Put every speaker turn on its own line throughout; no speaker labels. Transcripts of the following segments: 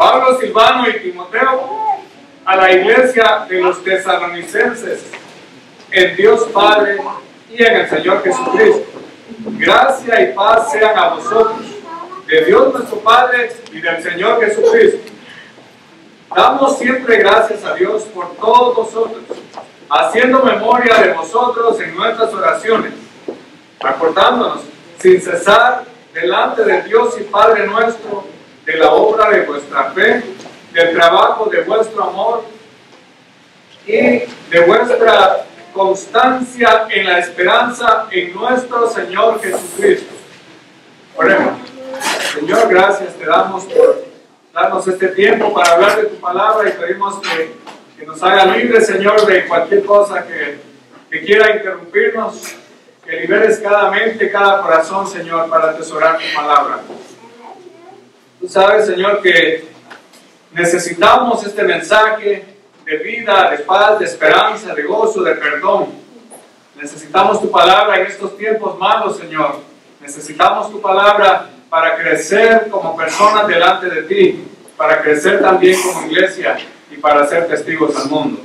Pablo, Silvano y Timoteo, a la iglesia de los tesalonicenses, en Dios Padre y en el Señor Jesucristo. Gracia y paz sean a vosotros, de Dios nuestro Padre y del Señor Jesucristo. Damos siempre gracias a Dios por todos vosotros, haciendo memoria de vosotros en nuestras oraciones, acordándonos sin cesar delante de Dios y Padre nuestro, de la obra de vuestra fe, del trabajo de vuestro amor y de vuestra constancia en la esperanza en nuestro Señor Jesucristo. Oremos. Señor, gracias te damos por darnos este tiempo para hablar de tu palabra y pedimos que nos haga libres, Señor, de cualquier cosa que quiera interrumpirnos, que liberes cada mente, cada corazón, Señor, para atesorar tu palabra. Tú sabes, Señor, que necesitamos este mensaje de vida, de paz, de esperanza, de gozo, de perdón. Necesitamos tu palabra en estos tiempos malos, Señor. Necesitamos tu palabra para crecer como personas delante de ti, para crecer también como iglesia y para ser testigos al mundo.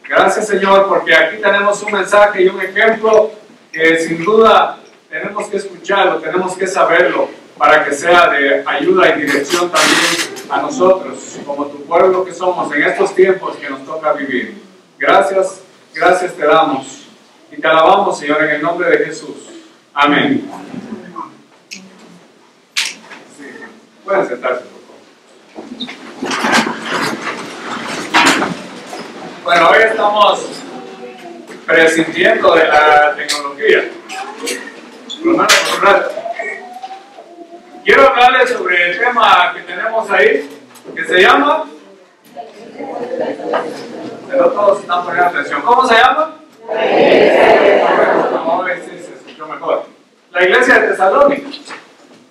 Gracias, Señor, porque aquí tenemos un mensaje y un ejemplo que sin duda tenemos que escucharlo, tenemos que saberlo, para que sea de ayuda y dirección también a nosotros, como tu pueblo que somos en estos tiempos que nos toca vivir. Gracias, gracias te damos y te alabamos, Señor, en el nombre de Jesús. Amén. Sí. Pueden sentarse, por favor. Bueno, hoy estamos prescindiendo de la tecnología, por lo menos por un rato. Quiero hablarles sobre el tema que tenemos ahí, que se llama, pero todos están poniendo atención, ¿cómo se llama? Hoy sí se escuchó mejor. La iglesia de Tesalónica,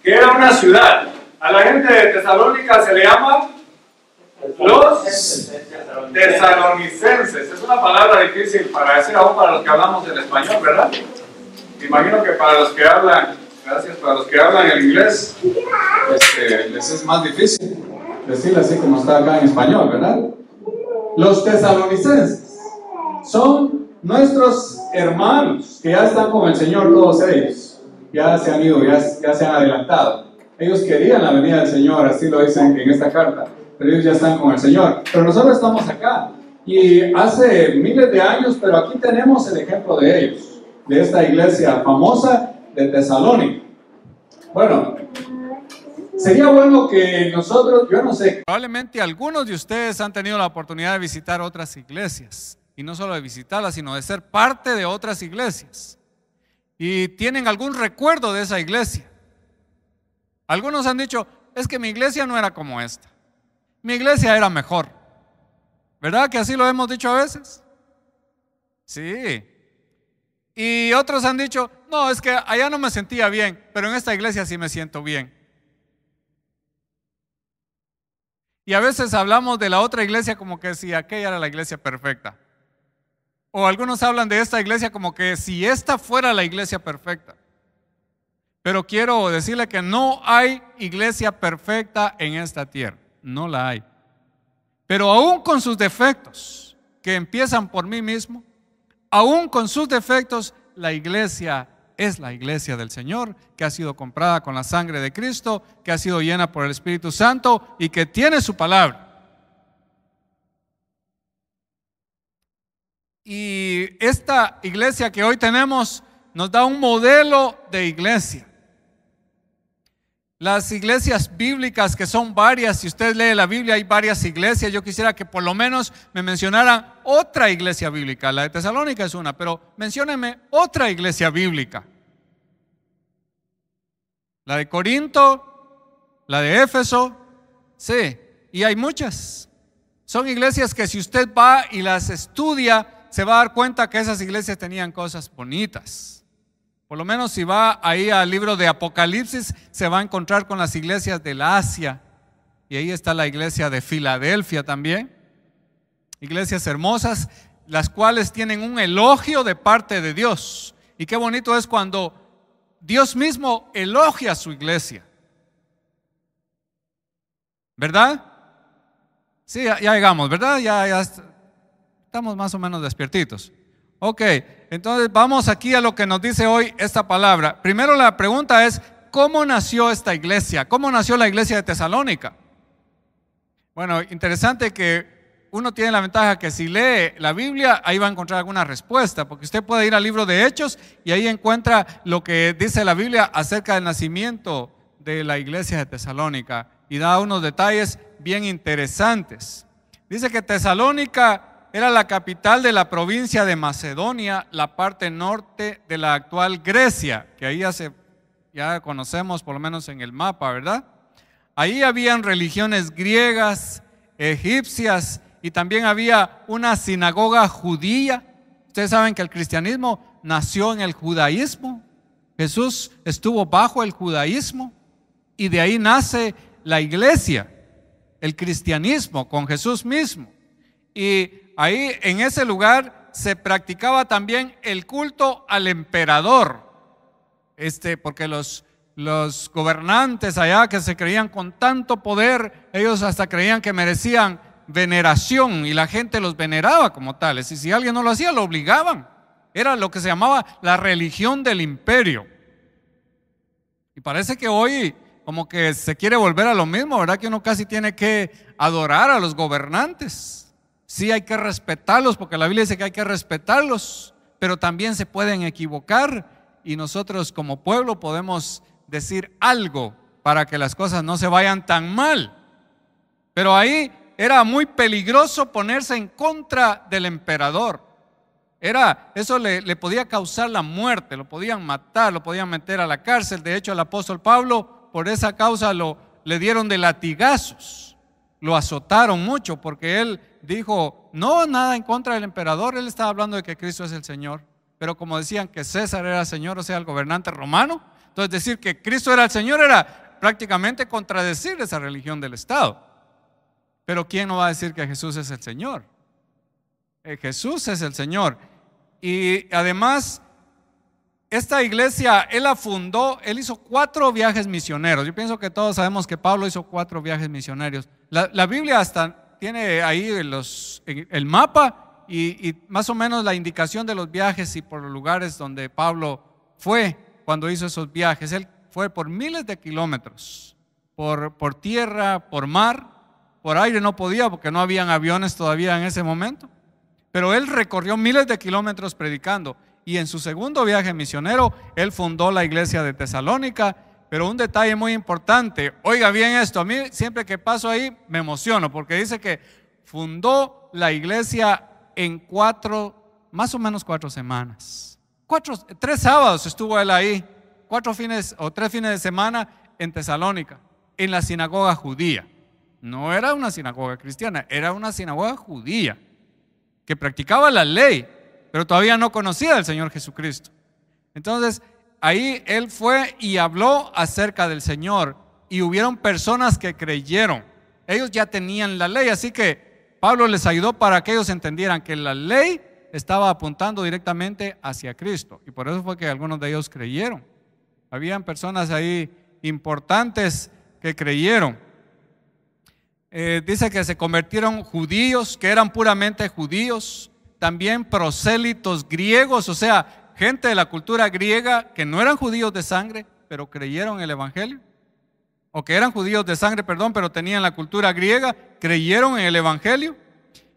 que era una ciudad. A la gente de Tesalónica se le llama los tesalonicenses. Es una palabra difícil para decir aún para los que hablamos en español, ¿verdad? Me imagino que para los que hablan, gracias, para los que hablan el inglés, les es más difícil decirlo así como está acá en español, ¿verdad? Los tesalonicenses son nuestros hermanos que ya están con el Señor, todos ellos. Ya se han ido, ya se han adelantado. Ellos querían la venida del Señor, así lo dicen en esta carta, pero ellos ya están con el Señor. Pero nosotros estamos acá, y hace miles de años, pero aquí tenemos el ejemplo de ellos, de esta iglesia famosa de Tesalónica. Bueno, sería bueno que nosotros, yo no sé.
Probablemente algunos de ustedes han tenido la oportunidad de visitar otras iglesias, y no solo de visitarlas, sino de ser parte de otras iglesias, y tienen algún recuerdo de esa iglesia. Algunos han dicho, es que mi iglesia no era como esta, mi iglesia era mejor. ¿Verdad que así lo hemos dicho a veces? Sí. Y otros han dicho, no, es que allá no me sentía bien, pero en esta iglesia sí me siento bien. Y a veces hablamos de la otra iglesia como que si aquella era la iglesia perfecta. O algunos hablan de esta iglesia como que si esta fuera la iglesia perfecta. Pero quiero decirle que no hay iglesia perfecta en esta tierra. No la hay. Pero aún con sus defectos, que empiezan por mí mismo, aún con sus defectos, la iglesia es la iglesia del Señor, que ha sido comprada con la sangre de Cristo, que ha sido llena por el Espíritu Santo y que tiene su palabra. Y esta iglesia que hoy tenemos nos da un modelo de iglesia. Las iglesias bíblicas, que son varias, si usted lee la Biblia hay varias iglesias. Yo quisiera que por lo menos me mencionaran otra iglesia bíblica. La de Tesalónica es una, pero menciónenme otra iglesia bíblica. La de Corinto, la de Éfeso, sí, y hay muchas. Son iglesias que si usted va y las estudia, se va a dar cuenta que esas iglesias tenían cosas bonitas. Por lo menos si va ahí al libro de Apocalipsis, se va a encontrar con las iglesias del Asia. Y ahí está la iglesia de Filadelfia también. Iglesias hermosas, las cuales tienen un elogio de parte de Dios. Y qué bonito es cuando Dios mismo elogia a su iglesia. ¿Verdad? Sí, ya llegamos, ¿verdad? Ya estamos más o menos despiertitos. Ok, entonces vamos aquí a lo que nos dice hoy esta palabra. Primero la pregunta es, ¿cómo nació esta iglesia? ¿Cómo nació la iglesia de Tesalónica? Bueno, interesante que uno tiene la ventaja que si lee la Biblia, ahí va a encontrar alguna respuesta, porque usted puede ir al libro de Hechos y ahí encuentra lo que dice la Biblia acerca del nacimiento de la iglesia de Tesalónica y da unos detalles bien interesantes. Dice que Tesalónica era la capital de la provincia de Macedonia, la parte norte de la actual Grecia, que ahí ya conocemos por lo menos en el mapa, ¿verdad? Ahí habían religiones griegas, egipcias y también había una sinagoga judía. Ustedes saben que el cristianismo nació en el judaísmo. Jesús estuvo bajo el judaísmo y de ahí nace la iglesia, el cristianismo con Jesús mismo. Y ahí en ese lugar se practicaba también el culto al emperador, porque los gobernantes allá que se creían con tanto poder, ellos hasta creían que merecían veneración y la gente los veneraba como tales. Y si alguien no lo hacía, lo obligaban. Era lo que se llamaba la religión del imperio. Y parece que hoy como que se quiere volver a lo mismo, ¿verdad? Que uno casi tiene que adorar a los gobernantes. Sí, hay que respetarlos, porque la Biblia dice que hay que respetarlos, pero también se pueden equivocar y nosotros como pueblo podemos decir algo para que las cosas no se vayan tan mal. Pero ahí era muy peligroso ponerse en contra del emperador. Eso le podía causar la muerte, lo podían matar, lo podían meter a la cárcel. De hecho, el apóstol Pablo, por esa causa le dieron de latigazos, lo azotaron mucho, porque él dijo, no, nada en contra del emperador. Él estaba hablando de que Cristo es el Señor, pero como decían que César era el Señor, o sea, el gobernante romano, entonces decir que Cristo era el Señor era prácticamente contradecir esa religión del Estado. Pero ¿quién no va a decir que Jesús es el Señor? Jesús es el Señor. Y además, esta iglesia, él la fundó, él hizo 4 viajes misioneros. Yo pienso que todos sabemos que Pablo hizo 4 viajes misioneros. La Biblia hasta tiene ahí el mapa y más o menos la indicación de los viajes y por los lugares donde Pablo fue cuando hizo esos viajes. Él fue por miles de kilómetros, por tierra, por mar, por aire no podía porque no habían aviones todavía en ese momento. Pero él recorrió miles de kilómetros predicando. Y en su segundo viaje misionero, él fundó la iglesia de Tesalónica. Pero un detalle muy importante, oiga bien esto, a mí siempre que paso ahí me emociono, porque dice que fundó la iglesia en más o menos 4 semanas. 3 sábados estuvo él ahí, 3 fines de semana en Tesalónica, en la sinagoga judía. No era una sinagoga cristiana, era una sinagoga judía que practicaba la ley, pero todavía no conocía al Señor Jesucristo. Entonces, ahí él fue y habló acerca del Señor y hubieron personas que creyeron. Ellos ya tenían la ley, así que Pablo les ayudó para que ellos entendieran que la ley estaba apuntando directamente hacia Cristo, y por eso fue que algunos de ellos creyeron. Habían personas ahí importantes que creyeron. Dice que se convirtieron judíos, que eran puramente judíos, también prosélitos griegos, o sea, gente de la cultura griega que no eran judíos de sangre, pero creyeron en el evangelio, o que eran judíos de sangre, perdón, pero tenían la cultura griega, creyeron en el evangelio.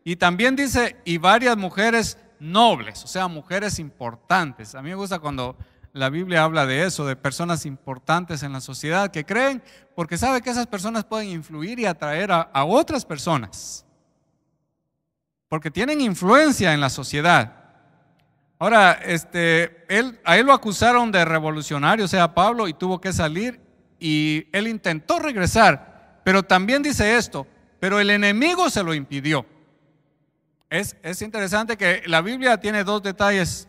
Y también dice, y varias mujeres nobles, o sea, mujeres importantes. A mí me gusta cuando la Biblia habla de eso, de personas importantes en la sociedad que creen, porque sabe que esas personas pueden influir y atraer a otras personas, porque tienen influencia en la sociedad. Ahora, a él lo acusaron de revolucionario, o sea, Pablo, y tuvo que salir, y él intentó regresar, pero también dice esto, pero el enemigo se lo impidió. Es interesante que la Biblia tiene 2 detalles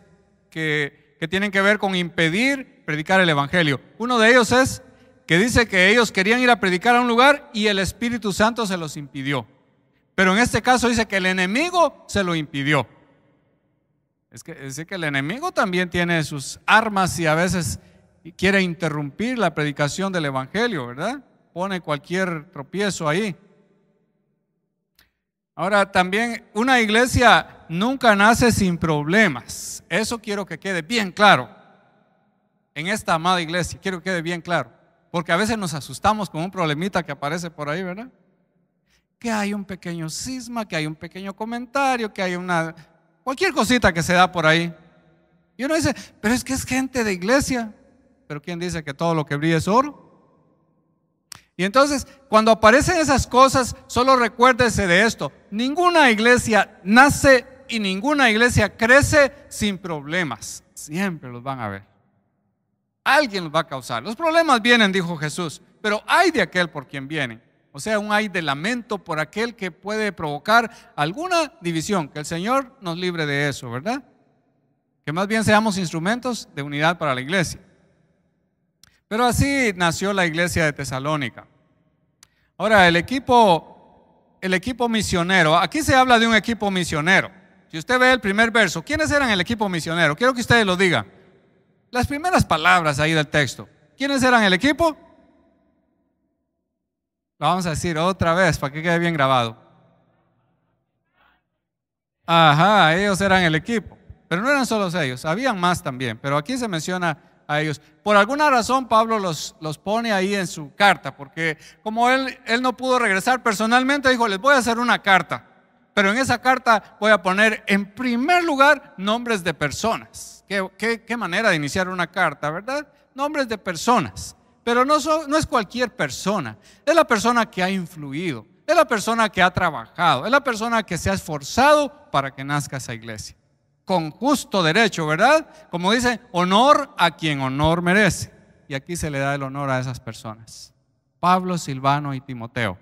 que tienen que ver con impedir predicar el evangelio. Uno de ellos es que dice que ellos querían ir a predicar a un lugar y el Espíritu Santo se los impidió. Pero en este caso dice que el enemigo se lo impidió. Es decir, que el enemigo también tiene sus armas y a veces quiere interrumpir la predicación del evangelio, ¿verdad? Pone cualquier tropiezo ahí. Ahora también una iglesia nunca nace sin problemas. Eso quiero que quede bien claro. En esta amada iglesia, quiero que quede bien claro. Porque a veces nos asustamos con un problemita que aparece por ahí, ¿verdad? Que hay un pequeño cisma, que hay un pequeño comentario, que hay cualquier cosita que se da por ahí. Y uno dice, pero es que es gente de iglesia. Pero ¿quién dice que todo lo que brilla es oro? Y entonces, cuando aparecen esas cosas, solo recuérdese de esto: ninguna iglesia nace y ninguna iglesia crece sin problemas. Siempre los van a ver. Alguien los va a causar. Los problemas vienen, dijo Jesús, pero hay de aquel por quien vienen. O sea, un hay de lamento por aquel que puede provocar alguna división. Que el Señor nos libre de eso, ¿verdad? Que más bien seamos instrumentos de unidad para la iglesia. Pero así nació la iglesia de Tesalónica. Ahora, el equipo misionero. Aquí se habla de un equipo misionero. Si usted ve el primer verso, ¿quiénes eran el equipo misionero? Quiero que ustedes lo digan. Las primeras palabras ahí del texto. ¿Quiénes eran el equipo? Lo vamos a decir otra vez para que quede bien grabado. Ajá, ellos eran el equipo. Pero no eran solo ellos, habían más también. Pero aquí se menciona a ellos. Por alguna razón Pablo los pone ahí en su carta, porque como él no pudo regresar personalmente, dijo, les voy a hacer una carta. Pero en esa carta voy a poner en primer lugar nombres de personas. Qué manera de iniciar una carta, ¿verdad? Nombres de personas. Pero no es cualquier persona. Es la persona que ha influido. Es la persona que ha trabajado. Es la persona que se ha esforzado para que nazca esa iglesia. Con justo derecho, ¿verdad? Como dice, honor a quien honor merece. Y aquí se le da el honor a esas personas. Pablo, Silvano y Timoteo.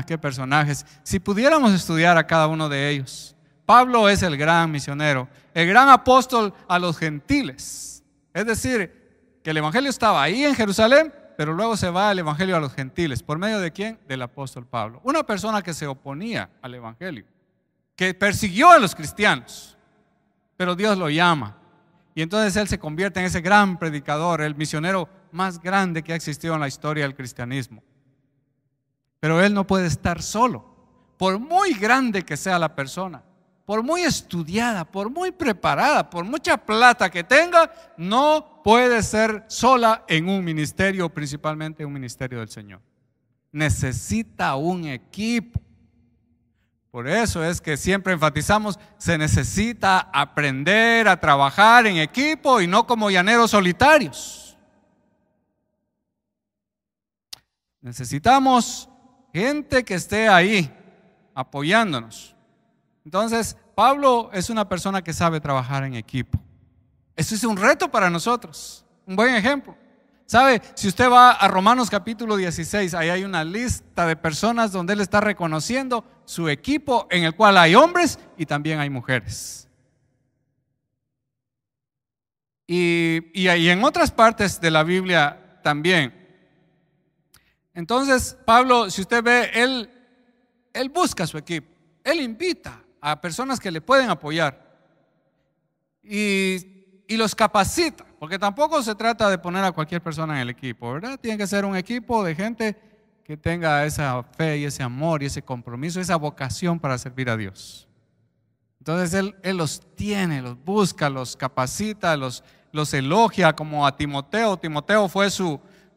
¡Qué personajes! Si pudiéramos estudiar a cada uno de ellos. Pablo es el gran misionero, el gran apóstol a los gentiles. Es decir, que el evangelio estaba ahí en Jerusalén, pero luego se va el evangelio a los gentiles. ¿Por medio de quién? Del apóstol Pablo. Una persona que se oponía al evangelio, que persiguió a los cristianos, pero Dios lo llama. Y entonces él se convierte en ese gran predicador, el misionero más grande que ha existido en la historia del cristianismo. Pero él no puede estar solo, por muy grande que sea la persona. Por muy estudiada, por muy preparada, por mucha plata que tenga, no puede ser sola en un ministerio, principalmente un ministerio del Señor. Necesita un equipo. Por eso es que siempre enfatizamos, se necesita aprender a trabajar en equipo y no como llaneros solitarios. Necesitamos gente que esté ahí apoyándonos. Entonces, Pablo es una persona que sabe trabajar en equipo. Eso es un reto para nosotros, un buen ejemplo. ¿Sabe? Si usted va a Romanos capítulo 16, ahí hay una lista de personas donde él está reconociendo su equipo, en el cual hay hombres y también hay mujeres. Y en otras partes de la Biblia también. Entonces, Pablo, si usted ve, él busca su equipo, él invita a personas que le pueden apoyar y los capacita, porque tampoco se trata de poner a cualquier persona en el equipo, ¿verdad? Tiene que ser un equipo de gente que tenga esa fe y ese amor y ese compromiso, esa vocación para servir a Dios. Entonces él los tiene, los busca, los capacita, los elogia, como a Timoteo. Timoteo fue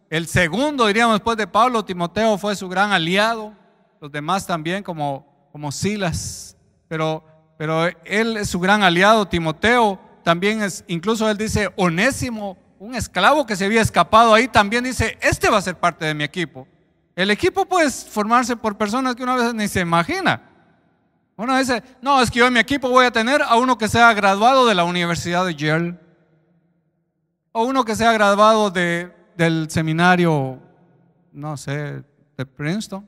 el segundo, diríamos, después de Pablo. Timoteo fue su gran aliado, los demás también como Silas. Pero él es su gran aliado. Timoteo también es, incluso él dice, Onésimo, un esclavo que se había escapado ahí, también dice, este va a ser parte de mi equipo. El equipo puede formarse por personas que una vez ni se imagina. Uno dice, no, es que yo en mi equipo voy a tener a uno que sea graduado de la Universidad de Yale, o uno que sea graduado del seminario, no sé, de Princeton.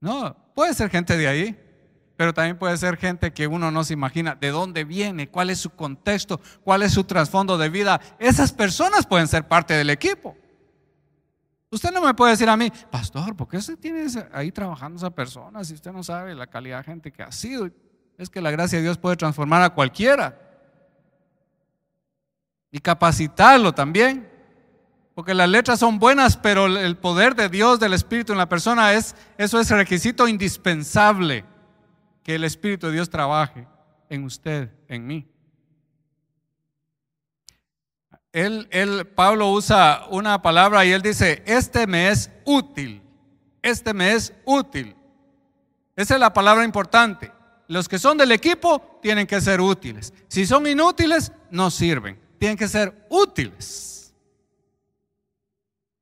No, puede ser gente de ahí. Pero también puede ser gente que uno no se imagina de dónde viene, cuál es su contexto, cuál es su trasfondo de vida. Esas personas pueden ser parte del equipo. Usted no me puede decir a mí, pastor, ¿por qué usted tiene ahí trabajando esa persona si usted no sabe la calidad de gente que ha sido? Es que la gracia de Dios puede transformar a cualquiera y capacitarlo también. Porque las letras son buenas, pero el poder de Dios, del Espíritu en la persona, eso es requisito indispensable que el Espíritu de Dios trabaje en usted, en mí. Pablo usa una palabra y él dice, este me es útil, este me es útil. Esa es la palabra importante. Los que son del equipo tienen que ser útiles. Si son inútiles, no sirven. Tienen que ser útiles.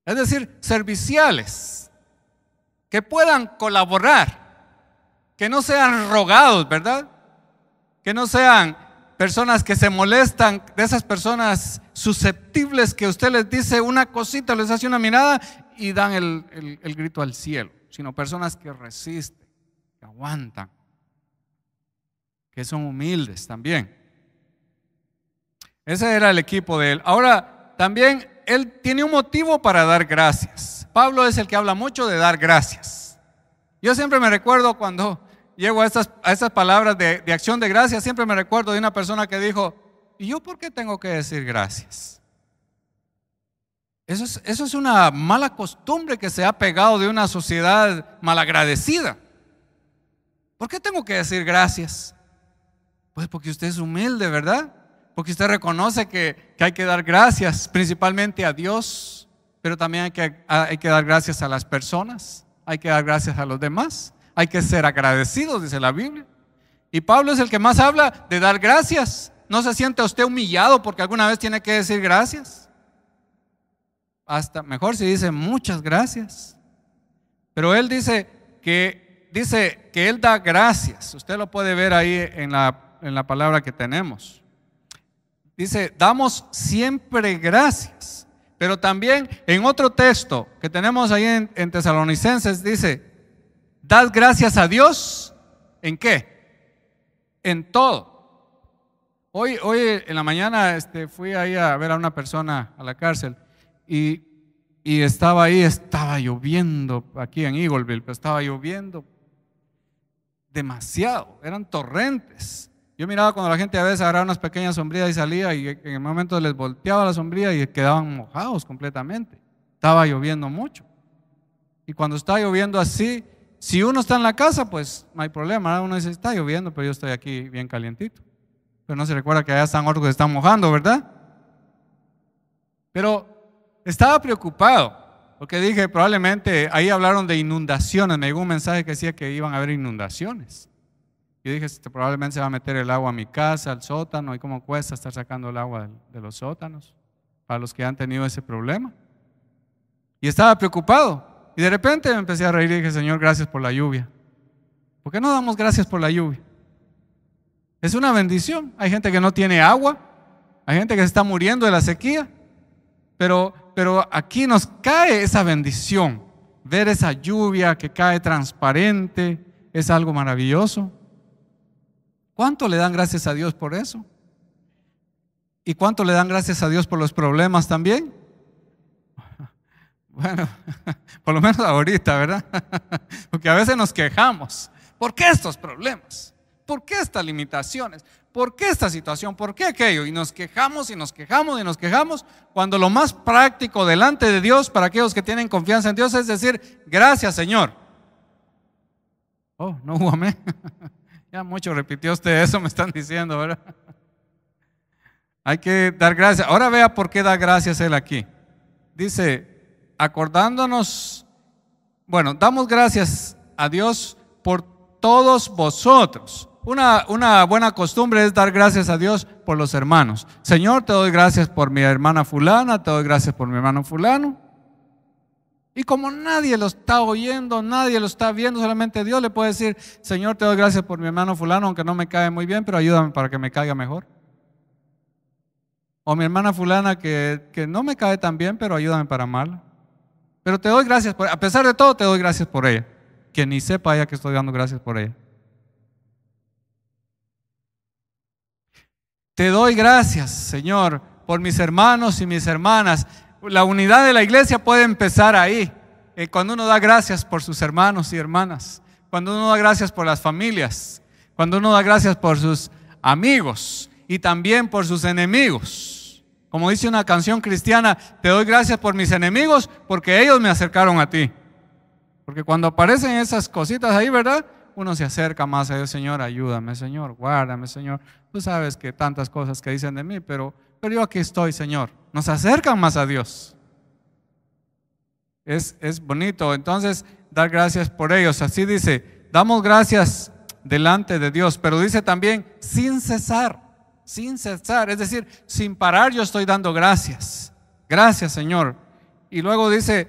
Es decir, serviciales, que puedan colaborar, que no sean rogados, ¿verdad? Que no sean personas que se molestan, de esas personas susceptibles que usted les dice una cosita, les hace una mirada y dan el grito al cielo, sino personas que resisten, que aguantan, que son humildes también. Ese era el equipo de él. Ahora, también él tiene un motivo para dar gracias. Pablo es el que habla mucho de dar gracias. Yo siempre me recuerdo cuando llego a estas palabras de acción de gracias, siempre me recuerdo de una persona que dijo, ¿y yo por qué tengo que decir gracias? Eso es una mala costumbre que se ha pegado de una sociedad malagradecida. ¿Por qué tengo que decir gracias? Pues porque usted es humilde, ¿verdad? Porque usted reconoce que hay que dar gracias principalmente a Dios, pero también hay que dar gracias a las personas, hay que dar gracias a los demás, hay que ser agradecidos, dice la Biblia. Y Pablo es el que más habla de dar gracias. ¿No se siente usted humillado porque alguna vez tiene que decir gracias? Hasta mejor si dice muchas gracias. Pero él dice que él da gracias. Usted lo puede ver ahí en la palabra que tenemos. Dice, damos siempre gracias. Pero también en otro texto que tenemos ahí en Tesalonicenses dice, dad gracias a Dios, ¿en qué? En todo. Hoy en la mañana fui ahí a ver a una persona a la cárcel y estaba lloviendo aquí en Eagleville, pero estaba lloviendo demasiado, eran torrentes. Yo miraba cuando la gente a veces agarraba unas pequeñas sombrillas y salía y en el momento les volteaba la sombrilla y quedaban mojados completamente. Estaba lloviendo mucho. Y cuando está lloviendo así, si uno está en la casa, pues no hay problema, ¿verdad? Uno dice, está lloviendo, pero yo estoy aquí bien calientito. Pero no se recuerda que allá están otros que están mojando, ¿verdad? Pero estaba preocupado, porque dije, probablemente, ahí hablaron de inundaciones, me llegó un mensaje que decía que iban a haber inundaciones. Yo dije, probablemente se va a meter el agua a mi casa, al sótano, y cómo cuesta estar sacando el agua de los sótanos, para los que han tenido ese problema. Y estaba preocupado. Y de repente me empecé a reír y dije, Señor, gracias por la lluvia. ¿Por qué no damos gracias por la lluvia? Es una bendición. Hay gente que no tiene agua, hay gente que se está muriendo de la sequía, pero aquí nos cae esa bendición. Ver esa lluvia que cae transparente es algo maravilloso. ¿Cuánto le dan gracias a Dios por eso? ¿Y cuánto le dan gracias a Dios por los problemas también? Bueno, por lo menos ahorita, ¿verdad? Porque a veces nos quejamos. ¿Por qué estos problemas? ¿Por qué estas limitaciones? ¿Por qué esta situación? ¿Por qué aquello? Y nos quejamos y nos quejamos y nos quejamos, cuando lo más práctico delante de Dios para aquellos que tienen confianza en Dios es decir, gracias, Señor. Oh, no hubo amén. Ya mucho repitió usted eso, me están diciendo, ¿verdad? Hay que dar gracias. Ahora vea por qué da gracias él aquí. Dice, acordándonos, bueno, damos gracias a Dios por todos vosotros. Una buena costumbre es dar gracias a Dios por los hermanos. Señor, te doy gracias por mi hermana fulana, te doy gracias por mi hermano fulano. Y como nadie lo está oyendo, nadie lo está viendo, solamente Dios le puede decir, Señor, te doy gracias por mi hermano fulano, aunque no me cae muy bien, pero ayúdame para que me caiga mejor. O mi hermana fulana que no me cae tan bien, pero ayúdame para amarla. Pero te doy gracias a pesar de todo, te doy gracias por ella. Que ni sepa ella que estoy dando gracias por ella. Te doy gracias, Señor, por mis hermanos y mis hermanas. La unidad de la iglesia puede empezar ahí, cuando uno da gracias por sus hermanos y hermanas, cuando uno da gracias por las familias, cuando uno da gracias por sus amigos y también por sus enemigos. Como dice una canción cristiana, te doy gracias por mis enemigos porque ellos me acercaron a ti. Porque cuando aparecen esas cositas ahí, ¿verdad? uno se acerca más a Dios. Señor, ayúdame, Señor, guárdame, Señor. Tú sabes que tantas cosas que dicen de mí, pero yo aquí estoy, Señor. Nos acercan más a Dios. Es bonito, entonces, dar gracias por ellos. Así dice, damos gracias delante de Dios, pero dice también, sin cesar, es decir, sin parar yo estoy dando gracias. Gracias, Señor. Y luego dice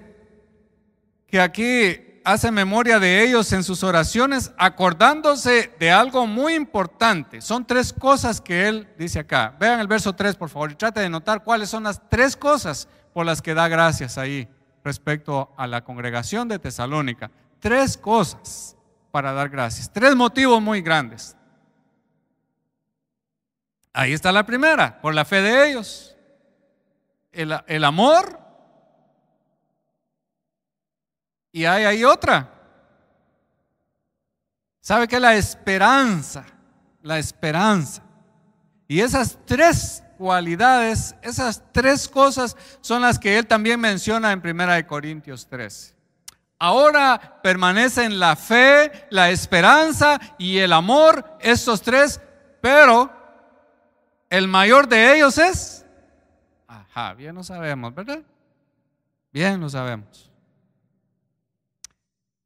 que aquí hace memoria de ellos en sus oraciones, acordándose de algo muy importante. Son 3 cosas que él dice acá. Vean el verso 3, por favor, y trate de notar cuáles son las 3 cosas por las que da gracias ahí respecto a la congregación de Tesalónica. 3 cosas para dar gracias, 3 motivos muy grandes. Ahí está la primera, por la fe de ellos, el amor. Y hay ahí otra. ¿Sabe qué? La esperanza. La esperanza. Y esas 3 cualidades, esas 3 cosas son las que él también menciona en 1 Corintios 13. Ahora permanecen la fe, la esperanza y el amor, estos 3, pero el mayor de ellos es, bien lo sabemos, ¿verdad? Bien lo sabemos.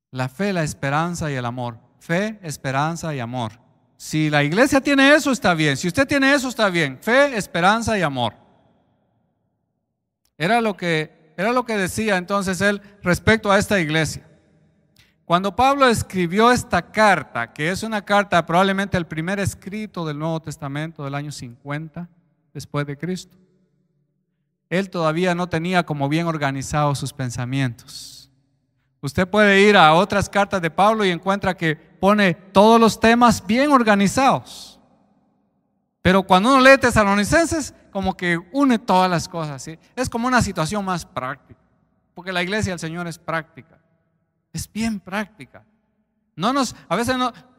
La fe, la esperanza y el amor. Fe, esperanza y amor. Si la iglesia tiene eso, está bien. Si usted tiene eso, está bien. Fe, esperanza y amor. Era lo que decía entonces él respecto a esta iglesia. Cuando Pablo escribió esta carta, que es una carta probablemente el primer escrito del Nuevo Testamento del año 50 después de Cristo, él todavía no tenía como bien organizados sus pensamientos. Usted puede ir a otras cartas de Pablo y encuentra que pone todos los temas bien organizados. Pero cuando uno lee Tesalonicenses, como que une todas las cosas, ¿sí? Es como una situación más práctica, porque la iglesia del Señor es práctica, es bien práctica. A veces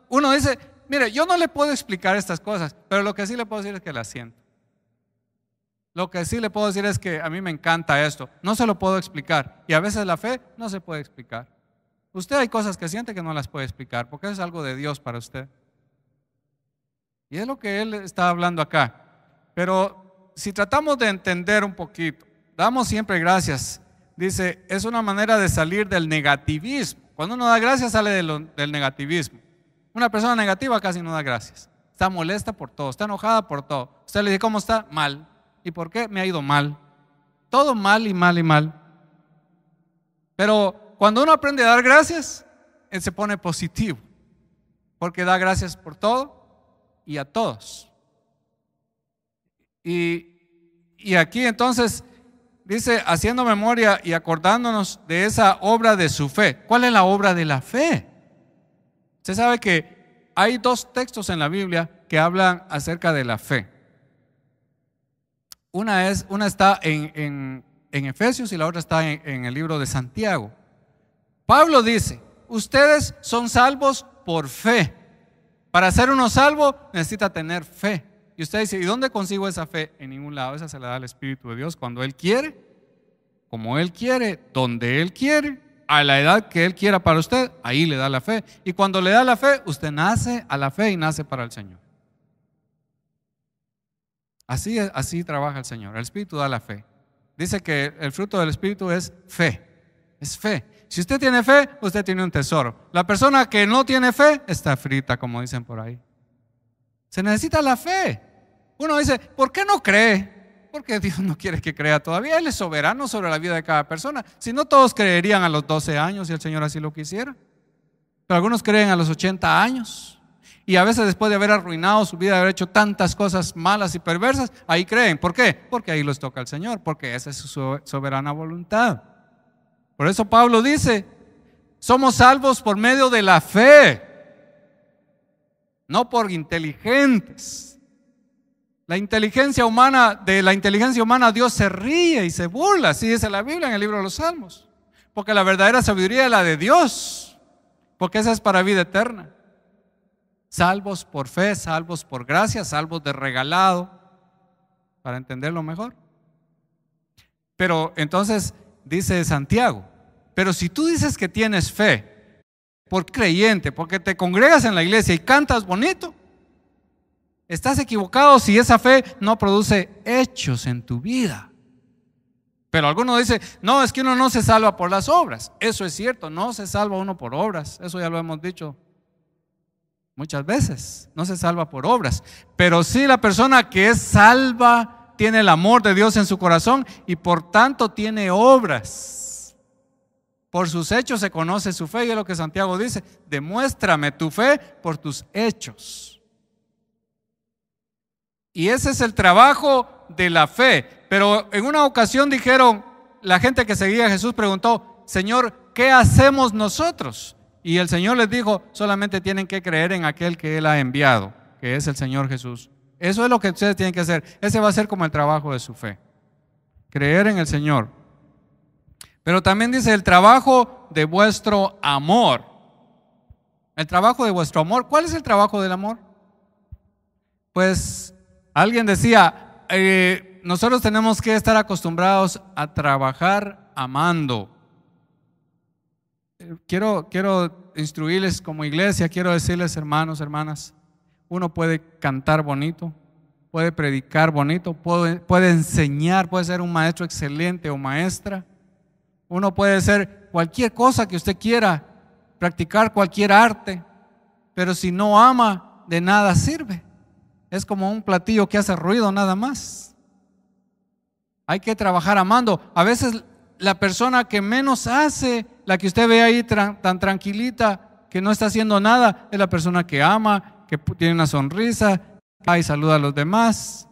uno dice, mire, yo no le puedo explicar estas cosas, pero lo que sí le puedo decir es que las siento. Lo que sí le puedo decir es que a mí me encanta esto, no se lo puedo explicar, y a veces la fe no se puede explicar. Usted hay cosas que siente que no las puede explicar, porque es algo de Dios para usted. Y es lo que él está hablando acá. Pero si tratamos de entender un poquito, damos siempre gracias. Dice, es una manera de salir del negativismo. Cuando uno da gracias sale del negativismo. Una persona negativa casi no da gracias. Está molesta por todo, está enojada por todo. Usted le dice, ¿cómo está? Mal. ¿Y por qué? Me ha ido mal. Todo mal y mal y mal. Pero cuando uno aprende a dar gracias, él se pone positivo, porque da gracias por todo y a todos. Y aquí entonces dice, haciendo memoria y acordándonos de esa obra de su fe. ¿Cuál es la obra de la fe? Usted sabe que hay 2 textos en la Biblia que hablan acerca de la fe. Una está en Efesios y la otra está en el libro de Santiago. Pablo dice, ustedes son salvos por fe. Para ser uno salvo necesita tener fe. Y usted dice, ¿y dónde consigo esa fe? En ningún lado. Esa se la da el Espíritu de Dios cuando Él quiere, como Él quiere, donde Él quiere, a la edad que Él quiera para usted, ahí le da la fe. Y cuando le da la fe, usted nace a la fe y nace para el Señor. Así trabaja el Señor. El Espíritu da la fe. Dice que el fruto del Espíritu es fe. Es fe. Si usted tiene fe, usted tiene un tesoro. La persona que no tiene fe está frita, como dicen por ahí. Se necesita la fe. Uno dice, ¿por qué no cree? Porque Dios no quiere que crea todavía. Él es soberano sobre la vida de cada persona. Si no, todos creerían a los 12 años si el Señor así lo quisiera. Pero algunos creen a los 80 años. Y a veces después de haber arruinado su vida, de haber hecho tantas cosas malas y perversas, ahí creen. ¿Por qué? Porque ahí los toca el Señor, porque esa es su soberana voluntad. Por eso Pablo dice, somos salvos por medio de la fe, no por inteligentes. De la inteligencia humana Dios se ríe y se burla, así dice la Biblia en el libro de los Salmos. Porque la verdadera sabiduría es la de Dios, porque esa es para vida eterna. Salvos por fe, salvos por gracia, salvos de regalado, para entenderlo mejor. Pero entonces dice Santiago, pero si tú dices que tienes fe, por creyente, porque te congregas en la iglesia y cantas bonito, estás equivocado si esa fe no produce hechos en tu vida. Pero algunos dicen, no, es que uno no se salva por las obras. Eso es cierto, no se salva uno por obras. Eso ya lo hemos dicho muchas veces. No se salva por obras. Pero sí, la persona que es salva tiene el amor de Dios en su corazón y por tanto tiene obras. Por sus hechos se conoce su fe, y es lo que Santiago dice: demuéstrame tu fe por tus hechos. Y ese es el trabajo de la fe. Pero en una ocasión dijeron, la gente que seguía a Jesús preguntó: Señor, ¿qué hacemos nosotros? Y el Señor les dijo: solamente tienen que creer en aquel que Él ha enviado, que es el Señor Jesús. Eso es lo que ustedes tienen que hacer. Ese va a ser como el trabajo de su fe, creer en el Señor. Pero también dice el trabajo de vuestro amor. El trabajo de vuestro amor. ¿Cuál es el trabajo del amor? Pues alguien decía, nosotros tenemos que estar acostumbrados a trabajar amando. Quiero instruirles como iglesia, quiero decirles, hermanos, hermanas, uno puede cantar bonito, puede predicar bonito, puede enseñar, puede ser un maestro excelente o maestra. Uno puede ser cualquier cosa que usted quiera, practicar cualquier arte, pero si no ama, de nada sirve. Es como un platillo que hace ruido nada más. Hay que trabajar amando. A veces la persona que menos hace, la que usted ve ahí tan tranquilita, que no está haciendo nada, es la persona que ama, que tiene una sonrisa, que saluda a los demás.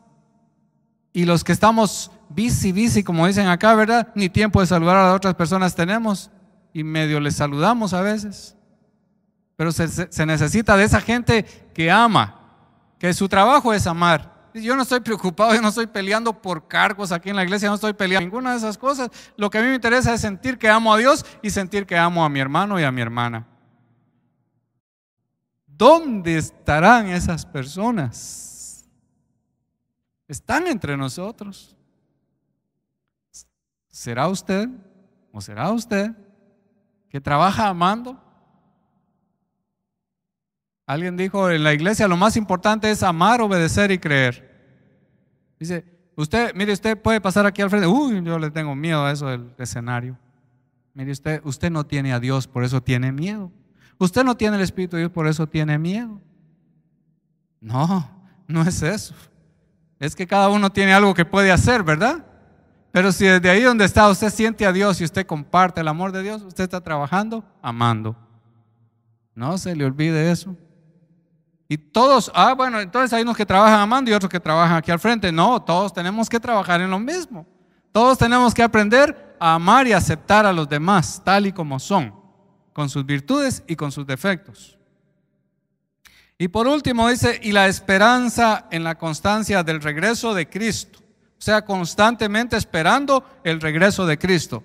Y los que estamos busy, como dicen acá, ¿verdad? Ni tiempo de saludar a las otras personas tenemos, y medio les saludamos a veces. Pero se necesita de esa gente que ama, que su trabajo es amar. Yo no estoy preocupado, yo no estoy peleando por cargos aquí en la iglesia, no estoy peleando ninguna de esas cosas. Lo que a mí me interesa es sentir que amo a Dios y sentir que amo a mi hermano y a mi hermana. ¿Dónde estarán esas personas? Están entre nosotros. ¿Será usted o será usted que trabaja amando? Alguien dijo, en la iglesia lo más importante es amar, obedecer y creer. Dice, mire, usted puede pasar aquí al frente. Uy, yo le tengo miedo a eso del escenario. Mire, usted no tiene a Dios, por eso tiene miedo. Usted no tiene el Espíritu de Dios, por eso tiene miedo. No, no es eso. Es que cada uno tiene algo que puede hacer, ¿verdad? Pero si desde ahí donde está usted siente a Dios y usted comparte el amor de Dios, usted está trabajando, amando. No se le olvide eso. Y todos, bueno, entonces hay unos que trabajan amando y otros que trabajan aquí al frente. No, todos tenemos que trabajar en lo mismo. Todos tenemos que aprender a amar y aceptar a los demás tal y como son, con sus virtudes y con sus defectos. Y por último dice, y la esperanza en la constancia del regreso de Cristo. O sea, constantemente esperando el regreso de Cristo.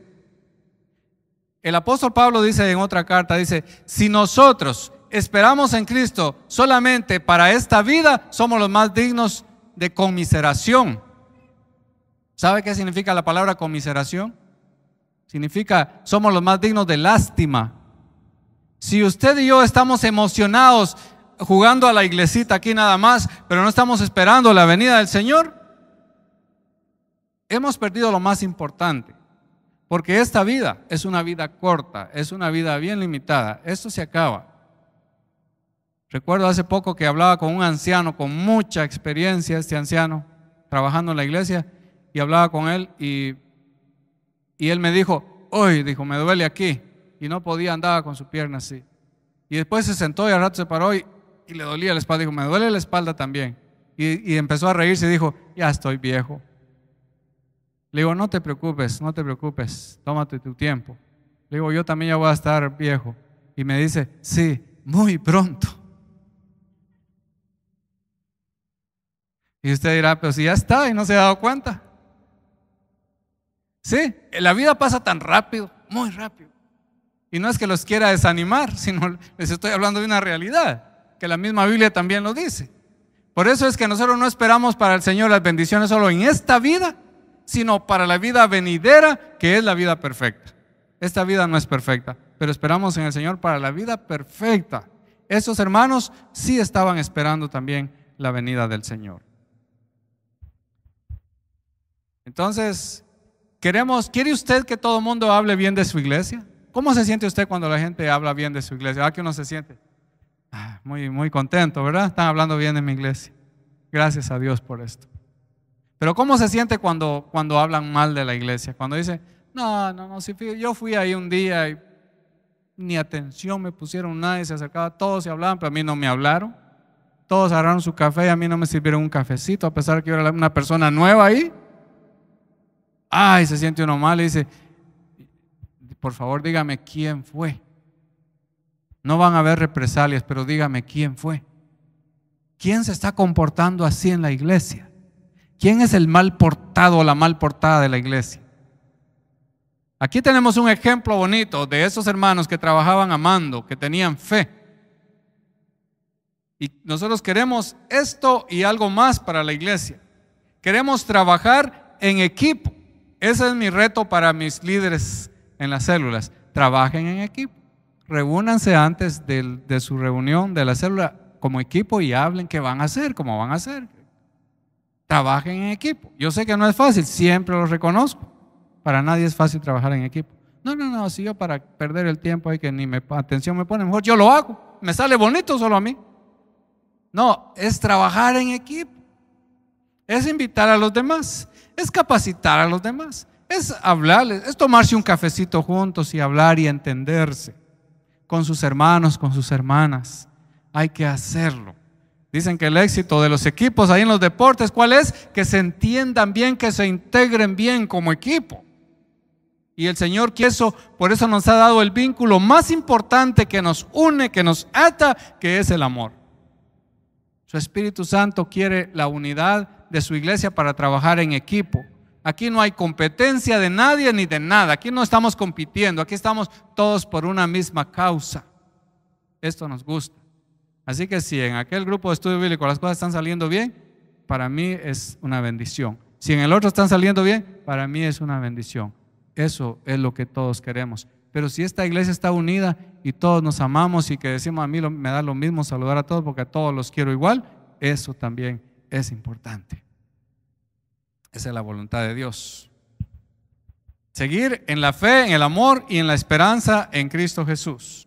El apóstol Pablo dice en otra carta, dice, si nosotros esperamos en Cristo solamente para esta vida, somos los más dignos de conmiseración. ¿Sabe qué significa la palabra conmiseración? Significa, somos los más dignos de lástima. Si usted y yo estamos emocionados jugando a la iglesita aquí nada más, pero no estamos esperando la venida del Señor, hemos perdido lo más importante. Porque esta vida es una vida corta, es una vida bien limitada. Esto se acaba. Recuerdo hace poco que hablaba con un anciano con mucha experiencia, este anciano, trabajando en la iglesia, y hablaba con él y él me dijo, hoy, dijo, me duele aquí, y no podía, andaba con su pierna así. Y después se sentó y al rato se paró y le dolía la espalda, dijo, me duele la espalda también. Y empezó a reírse y dijo, ya estoy viejo. Le digo, no te preocupes, tómate tu tiempo. Le digo, yo también ya voy a estar viejo. Y me dice, sí, muy pronto. Y usted dirá, pero si ya está y no se ha dado cuenta. Sí, la vida pasa tan rápido, muy rápido. Y no es que los quiera desanimar, sino les estoy hablando de una realidad, que la misma Biblia también lo dice. Por eso es que nosotros no esperamos para el Señor las bendiciones solo en esta vida, sino para la vida venidera, que es la vida perfecta. Esta vida no es perfecta, pero esperamos en el Señor para la vida perfecta. Estos hermanos sí estaban esperando también la venida del Señor. Entonces, ¿quiere usted que todo el mundo hable bien de su iglesia? ¿Cómo se siente usted cuando la gente habla bien de su iglesia? ¿Ah, que uno se siente? Muy, muy contento, ¿verdad? Están hablando bien de mi iglesia. Gracias a Dios por esto. Pero ¿cómo se siente cuando hablan mal de la iglesia? Cuando dice, no, sí, yo fui ahí un día y ni atención me pusieron, nadie se acercaba, todos se hablaban, pero a mí no me hablaron. Todos agarraron su café y a mí no me sirvieron un cafecito, a pesar de que yo era una persona nueva ahí. Ay, se siente uno mal y dice, por favor dígame quién fue. No van a haber represalias, pero dígame quién fue. ¿Quién se está comportando así en la iglesia? ¿Quién es el mal portado o la mal portada de la iglesia? Aquí tenemos un ejemplo bonito de esos hermanos que trabajaban amando, que tenían fe. Y nosotros queremos esto y algo más para la iglesia. Queremos trabajar en equipo. Ese es mi reto para mis líderes en las células. Trabajen en equipo. Reúnanse antes de su reunión de la célula como equipo y hablen qué van a hacer, cómo van a hacer. Trabajen en equipo. Yo sé que no es fácil, siempre lo reconozco. Para nadie es fácil trabajar en equipo. No, si yo para perder el tiempo hay que ni atención me pone, mejor yo lo hago. Me sale bonito solo a mí. No, es trabajar en equipo. Es invitar a los demás. Es capacitar a los demás. Es hablarles, es tomarse un cafecito juntos y hablar y entenderse con sus hermanos, con sus hermanas. Hay que hacerlo. Dicen que el éxito de los equipos ahí en los deportes, ¿cuál es? Que se entiendan bien, que se integren bien como equipo. Y el Señor quiere eso, por eso nos ha dado el vínculo más importante que nos une, que nos ata, que es el amor. Su Espíritu Santo quiere la unidad de su iglesia para trabajar en equipo. Aquí no hay competencia de nadie ni de nada. Aquí no estamos compitiendo. Aquí estamos todos por una misma causa. Esto nos gusta. Así que si en aquel grupo de estudio bíblico las cosas están saliendo bien, para mí es una bendición. Si en el otro están saliendo bien, para mí es una bendición. Eso es lo que todos queremos. Pero si esta iglesia está unida y todos nos amamos y que decimos a mí me da lo mismo saludar a todos porque a todos los quiero igual, eso también es importante. Esa es la voluntad de Dios. Seguir en la fe, en el amor y en la esperanza en Cristo Jesús.